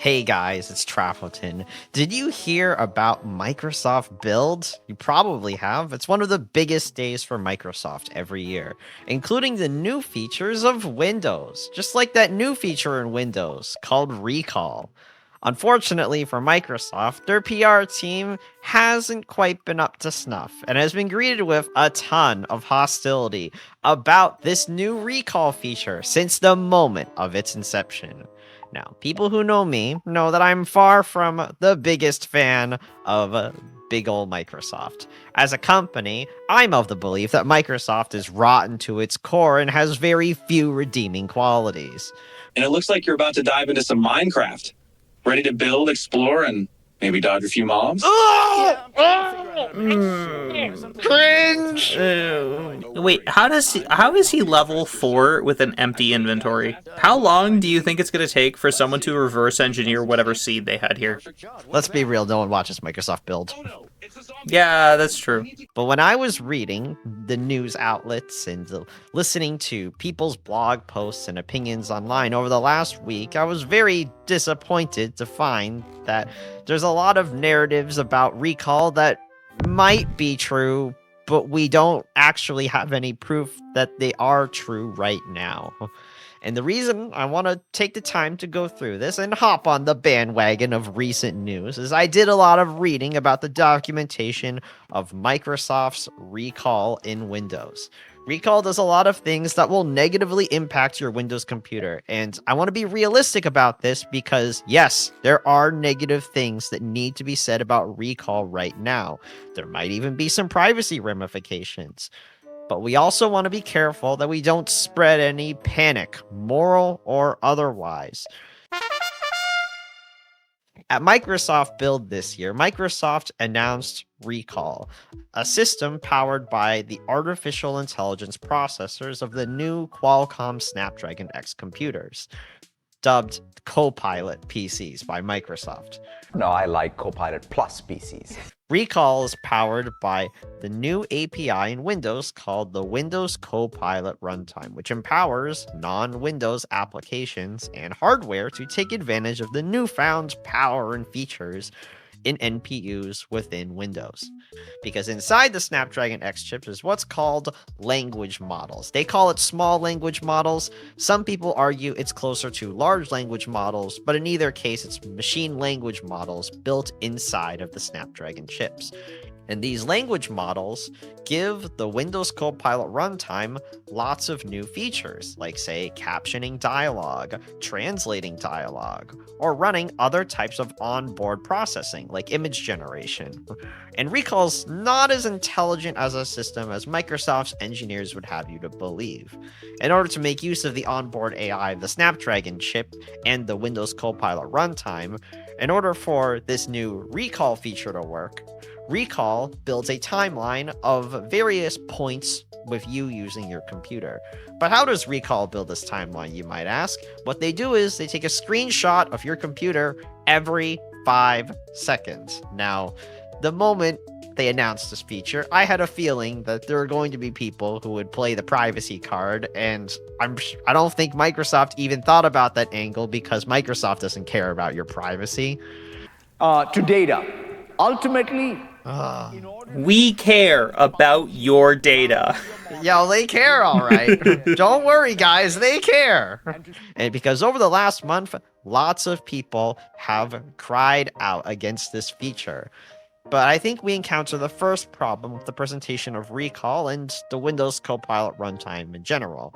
Hey guys, it's Trafotin. Did you hear about Microsoft Build? You probably have. It's one of the biggest days for Microsoft every year, including the new features of Windows, just like that new feature in Windows called Recall. Unfortunately for Microsoft, their PR team hasn't quite been up to snuff and has been greeted with a ton of hostility about this new recall feature since the moment of its inception. Now, people who know me know that I'm far from the biggest fan of big ol' Microsoft. As a company, I'm of the belief that Microsoft is rotten to its core and has very few redeeming qualities. And it looks like you're about to dive into some Minecraft. Ready to build, explore, and maybe dodge a few mobs? Cringe! Wait, how is he level 4 with an empty inventory? How long do you think it's going to take for someone to reverse engineer whatever seed they had here? Let's be real, no one watches Microsoft Build. Yeah, that's true. But when I was reading the news outlets and listening to people's blog posts and opinions online over the last week, I was very disappointed to find that there's a lot of narratives about recall that might be true, but we don't actually have any proof that they are true right now. And the reason I want to take the time to go through this and hop on the bandwagon of recent news is I did a lot of reading about the documentation of Microsoft's recall in Windows. Recall does a lot of things that will negatively impact your Windows computer, and I want to be realistic about this because, yes, there are negative things that need to be said about recall right now. There might even be some privacy ramifications. But we also want to be careful that we don't spread any panic, moral or otherwise. At Microsoft Build this year, Microsoft announced Recall, a system powered by the artificial intelligence processors of the new Qualcomm Snapdragon X computers, dubbed Copilot PCs by Microsoft. No, I like Copilot Plus PCs. Recall is powered by the new API in Windows called the Windows Copilot Runtime, which empowers non-Windows applications and hardware to take advantage of the newfound power and features in NPUs within Windows. Because inside the Snapdragon X chips is what's called language models. They call it small language models. Some people argue it's closer to large language models, but in either case, it's machine language models built inside of the Snapdragon chips. And these language models give the Windows Copilot runtime lots of new features, like, say, captioning dialogue, translating dialogue, or running other types of onboard processing, like image generation. And Recall's not as intelligent as a system as Microsoft's engineers would have you to believe. In order to make use of the onboard AI of the Snapdragon chip and the Windows Copilot runtime, in order for this new Recall feature to work, Recall builds a timeline of various points with you using your computer. But how does Recall build this timeline, you might ask? What they do is they take a screenshot of your computer every 5 seconds. Now, the moment they announced this feature, I had a feeling that there were going to be people who would play the privacy card, and I don't think Microsoft even thought about that angle because Microsoft doesn't care about your privacy. To data. Ultimately, We care about your data. Yo, they care, all right. Don't worry, guys, they care. And because over the last month, lots of people have cried out against this feature. But I think we encounter the first problem with the presentation of Recall and the Windows Copilot runtime in general.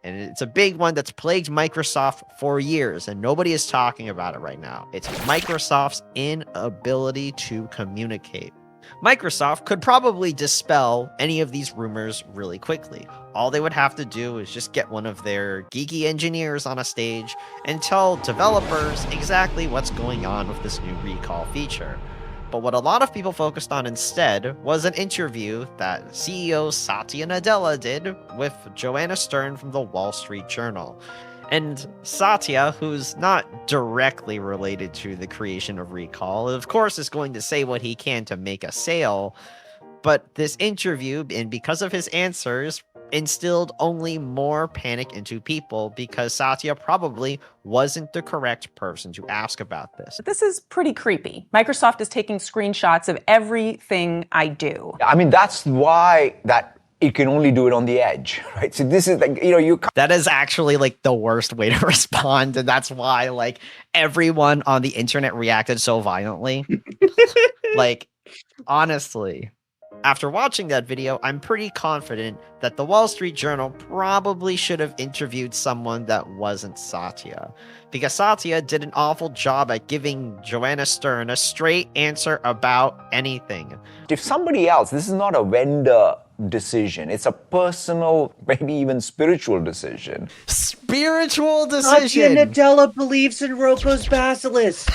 And it's a big one that's plagued Microsoft for years, and nobody is talking about it right now. It's Microsoft's inability to communicate. Microsoft could probably dispel any of these rumors really quickly. All they would have to do is just get one of their geeky engineers on a stage and tell developers exactly what's going on with this new recall feature. But what a lot of people focused on instead was an interview that CEO Satya Nadella did with Joanna Stern from the Wall Street Journal. And Satya, who's not directly related to the creation of Recall, of course is going to say what he can to make a sale. But this interview, and because of his answers, instilled only more panic into people because Satya probably wasn't the correct person to ask about this. This is pretty creepy. Microsoft is taking screenshots of everything I do. I mean, that's why that it can only do it on the edge, right? So this is like, you can't. That is actually like the worst way to respond, and that's why like everyone on the internet reacted so violently. Like, honestly. After watching that video, I'm pretty confident that the Wall Street Journal probably should have interviewed someone that wasn't Satya, because Satya did an awful job at giving Joanna Stern a straight answer about anything. If somebody else, this is not a vendor decision, it's a personal, maybe even spiritual decision. Spiritual Satya decision! Nadella believes in Roko's basilisk.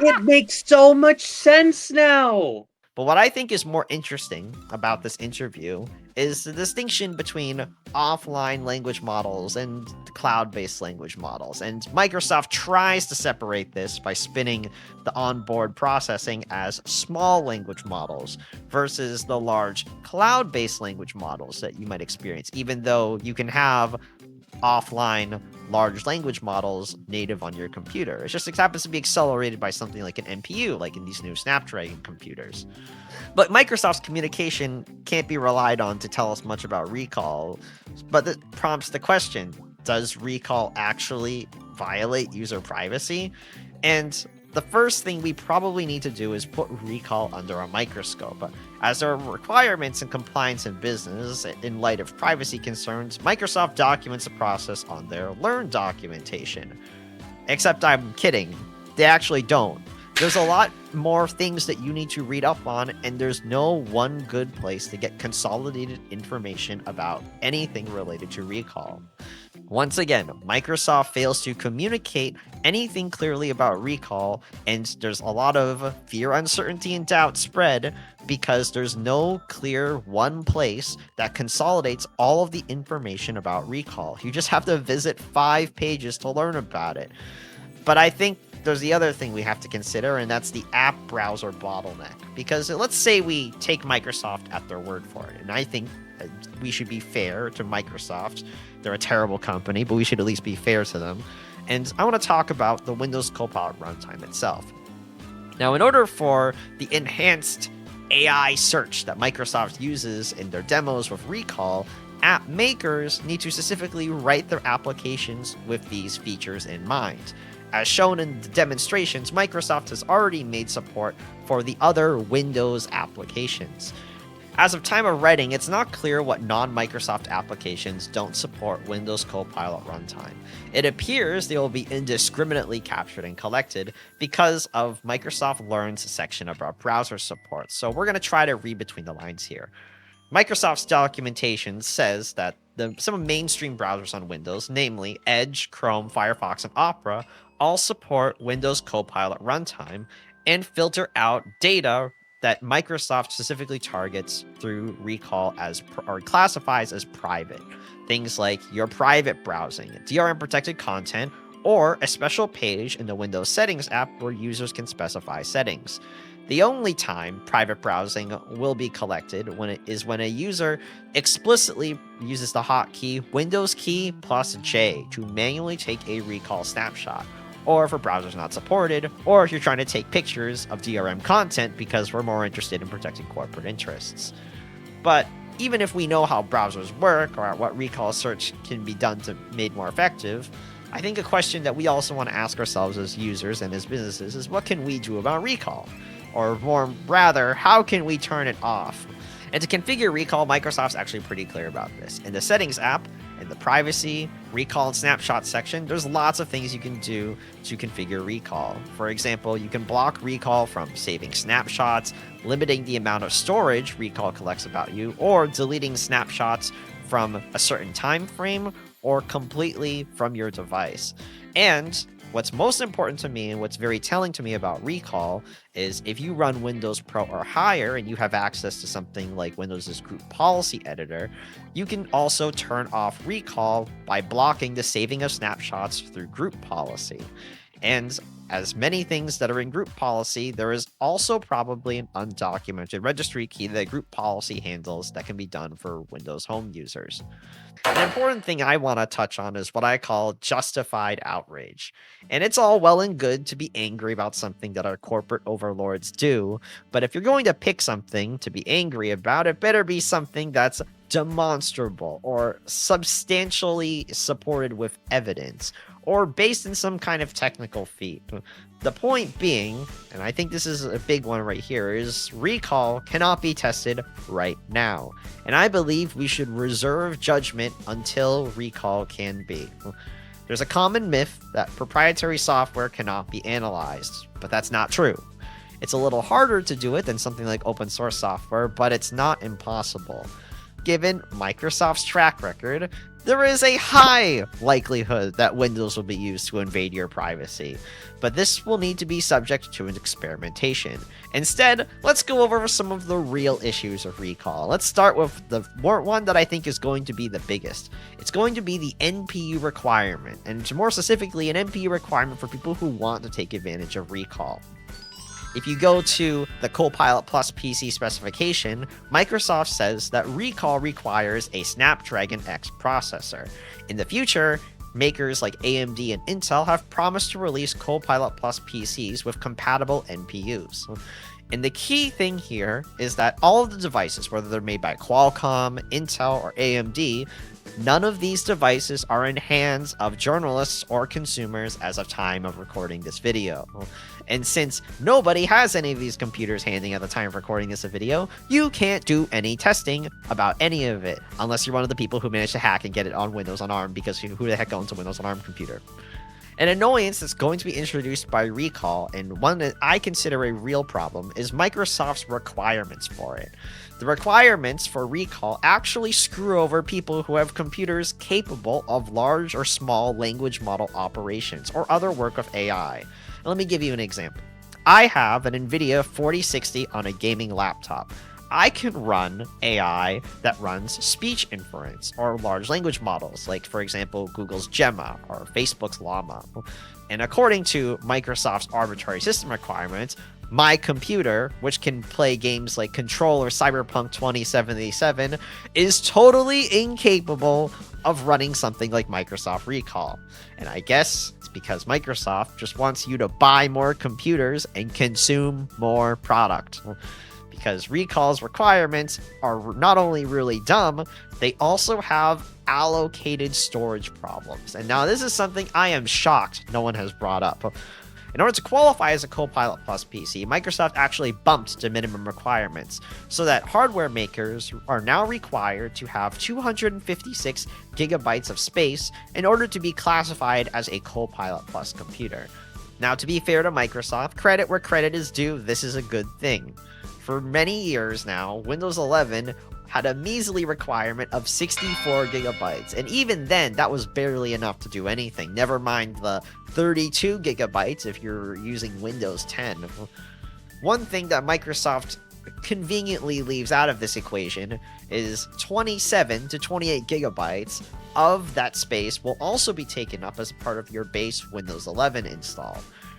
It makes so much sense now. But what I think is more interesting about this interview is the distinction between offline language models and cloud-based language models. And Microsoft tries to separate this by spinning the onboard processing as small language models versus the large cloud-based language models that you might experience, even though you can have offline large language models native on your computer. It just happens to be accelerated by something like an NPU, like in these new Snapdragon computers. But Microsoft's communication can't be relied on to tell us much about recall, but that prompts the question, does recall actually violate user privacy? And the first thing we probably need to do is put recall under a microscope. As there are requirements and compliance in business, in light of privacy concerns, Microsoft documents the process on their Learn documentation. Except I'm kidding. They actually don't. There's a lot more things that you need to read up on, and there's no one good place to get consolidated information about anything related to recall. Once again, Microsoft fails to communicate anything clearly about recall, and there's a lot of fear, uncertainty, and doubt spread because there's no clear one place that consolidates all of the information about recall. You just have to visit 5 pages to learn about it. But I think there's the other thing we have to consider, and that's the app browser bottleneck. Because let's say we take Microsoft at their word for it, and I think we should be fair to Microsoft. They're a terrible company, but we should at least be fair to them. And I want to talk about the Windows Copilot runtime itself. Now, in order for the enhanced AI search that Microsoft uses in their demos with recall, app makers need to specifically write their applications with these features in mind. As shown in the demonstrations, Microsoft has already made support for the other Windows applications. As of time of writing, it's not clear what non-Microsoft applications don't support Windows Copilot runtime. It appears they will be indiscriminately captured and collected because of Microsoft Learn's section about browser support. So we're going to try to read between the lines here. Microsoft's documentation says that some mainstream browsers on Windows, namely Edge, Chrome, Firefox, and Opera, all support Windows Copilot runtime and filter out data that Microsoft specifically targets through recall or classifies as private. Things like your private browsing, DRM protected content, or a special page in the Windows Settings app where users can specify settings. The only time private browsing will be collected is when a user explicitly uses the hotkey Windows key plus J to manually take a recall snapshot, or if a browser's not supported, or if you're trying to take pictures of DRM content because we're more interested in protecting corporate interests. But even if we know how browsers work or what recall search can be done to made more effective, I think a question that we also want to ask ourselves as users and as businesses is, what can we do about recall? Or more rather, how can we turn it off? And to configure recall, Microsoft's actually pretty clear about this. In the Settings app, in the Privacy, Recall, and Snapshot section, there's lots of things you can do to configure recall. For example, you can block recall from saving snapshots, limiting the amount of storage recall collects about you, or deleting snapshots from a certain time frame or completely from your device. And what's most important to me and what's very telling to me about recall is if you run Windows Pro or higher and you have access to something like Windows' Group Policy Editor, you can also turn off recall by blocking the saving of snapshots through Group Policy. And as many things that are in group policy, there is also probably an undocumented registry key that group policy handles that can be done for Windows Home users. An important thing I want to touch on is what I call justified outrage. And it's all well and good to be angry about something that our corporate overlords do, but if you're going to pick something to be angry about, it better be something that's demonstrable or substantially supported with evidence or based in some kind of technical feat. The point being, and I think this is a big one right here, is recall cannot be tested right now. And I believe we should reserve judgment until recall can be. There's a common myth that proprietary software cannot be analyzed, but that's not true. It's a little harder to do it than something like open source software, but it's not impossible. Given Microsoft's track record, there is a high likelihood that Windows will be used to invade your privacy, but this will need to be subject to an experimentation. Instead, let's go over some of the real issues of recall. Let's start with the one that I think is going to be the biggest. It's going to be the NPU requirement, and more specifically, an NPU requirement for people who want to take advantage of recall. If you go to the Copilot Plus PC specification, Microsoft says that recall requires a Snapdragon X processor. In the future, makers like AMD and Intel have promised to release Copilot Plus PCs with compatible NPUs. And the key thing here is that all of the devices, whether they're made by Qualcomm, Intel, or AMD, none of these devices are in hands of journalists or consumers as of time of recording this video. And since nobody has any of these computers handy at the time of recording this video, you can't do any testing about any of it, unless you're one of the people who managed to hack and get it on Windows on ARM, because who the heck owns a Windows on ARM computer? An annoyance that's going to be introduced by recall, and one that I consider a real problem, is Microsoft's requirements for it. The requirements for recall actually screw over people who have computers capable of large or small language model operations or other work of AI. Let me give you an example. I have an NVIDIA 4060 on a gaming laptop. I can run AI that runs speech inference or large language models, like, for example, Google's Gemma or Facebook's Llama. And according to Microsoft's arbitrary system requirements, my computer, which can play games like Control or Cyberpunk 2077, is totally incapable of running something like Microsoft Recall. And I guess it's because Microsoft just wants you to buy more computers and consume more product. Because Recall's requirements are not only really dumb, they also have allocated storage problems. And now this is something I am shocked no one has brought up. In order to qualify as a Copilot Plus PC, Microsoft actually bumped to minimum requirements, so that hardware makers are now required to have 256 gigabytes of space in order to be classified as a Copilot Plus computer. Now, to be fair to Microsoft, credit where credit is due, this is a good thing. For many years now, Windows 11 had a measly requirement of 64 gigabytes, and even then, that was barely enough to do anything, never mind the 32 gigabytes if you're using Windows 10. One thing that Microsoft conveniently leaves out of this equation is 27 to 28 gigabytes of that space will also be taken up as part of your base Windows 11 install,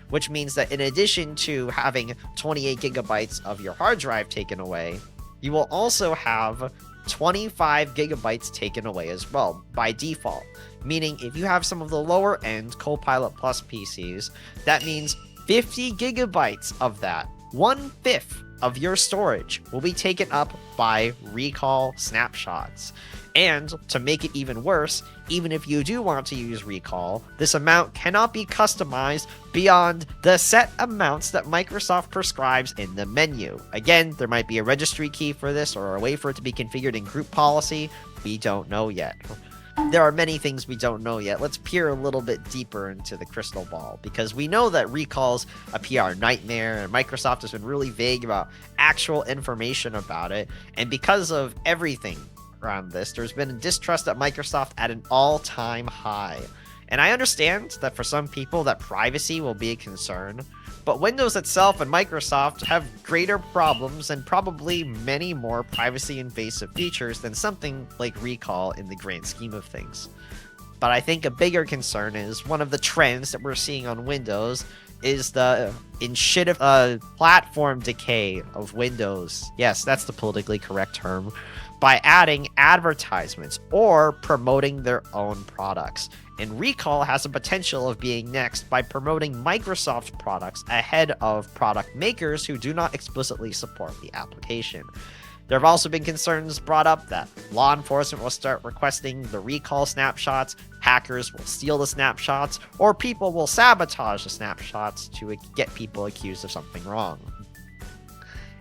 which means that in addition to having 28 gigabytes of your hard drive taken away, you will also have 25 gigabytes taken away as well by default. Meaning if you have some of the lower end Copilot Plus PCs, that means 50 gigabytes of that, 1/5 of your storage, will be taken up by recall snapshots. And to make it even worse, even if you do want to use recall, this amount cannot be customized beyond the set amounts that Microsoft prescribes in the menu. Again, there might be a registry key for this or a way for it to be configured in group policy. We don't know yet. There are many things we don't know yet. Let's peer a little bit deeper into the crystal ball, because we know that recall's a PR nightmare and Microsoft has been really vague about actual information about it. And because of everything around this, there's been distrust at Microsoft at an all-time high. And I understand that for some people that privacy will be a concern, but Windows itself and Microsoft have greater problems and probably many more privacy invasive features than something like recall in the grand scheme of things. But I think a bigger concern is one of the trends that we're seeing on Windows is the initiative platform decay of Windows. Yes, that's the politically correct term. By adding advertisements or promoting their own products. And Recall has the potential of being next by promoting Microsoft products ahead of product makers who do not explicitly support the application. There have also been concerns brought up that law enforcement will start requesting the recall snapshots, hackers will steal the snapshots, or people will sabotage the snapshots to get people accused of something wrong.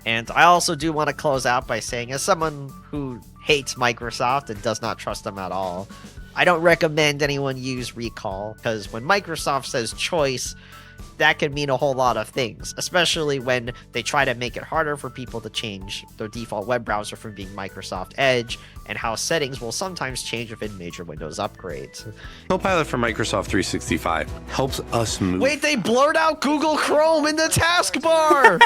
And I also do want to close out by saying, as someone who hates Microsoft and does not trust them at all, I don't recommend anyone use Recall, because when Microsoft says choice, that can mean a whole lot of things, especially when they try to make it harder for people to change their default web browser from being Microsoft Edge, and how settings will sometimes change within major Windows upgrades. Copilot for Microsoft 365 helps us move. Wait, they blurred out Google Chrome in the taskbar!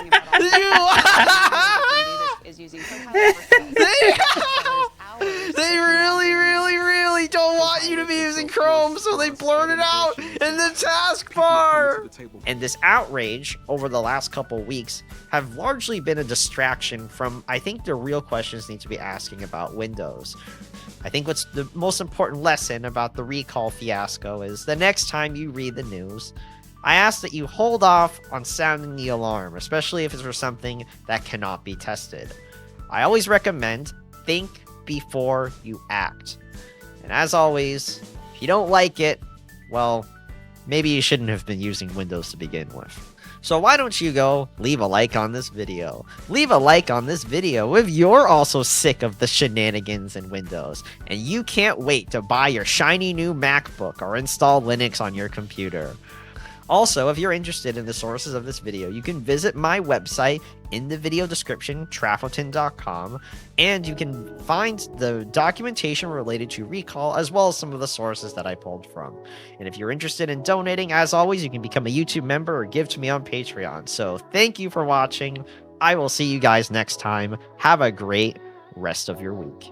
They really don't want you to be using Chrome, so they blurred it out in the taskbar! And this outrage over the last couple weeks have largely been a distraction from, I think, the real questions need to be asking about Windows. I think what's the most important lesson about the recall fiasco is the next time you read the news, I ask that you hold off on sounding the alarm, especially if it's for something that cannot be tested. I always recommend think before you act. And as always, if you don't like it, well, maybe you shouldn't have been using Windows to begin with. So why don't you go leave a like on this video? Leave a like on this video if you're also sick of the shenanigans in Windows and you can't wait to buy your shiny new MacBook or install Linux on your computer. Also, if you're interested in the sources of this video, you can visit my website in the video description, trafotin.com, and you can find the documentation related to Recall, as well as some of the sources that I pulled from. And if you're interested in donating, as always, you can become a YouTube member or give to me on Patreon. So thank you for watching. I will see you guys next time. Have a great rest of your week.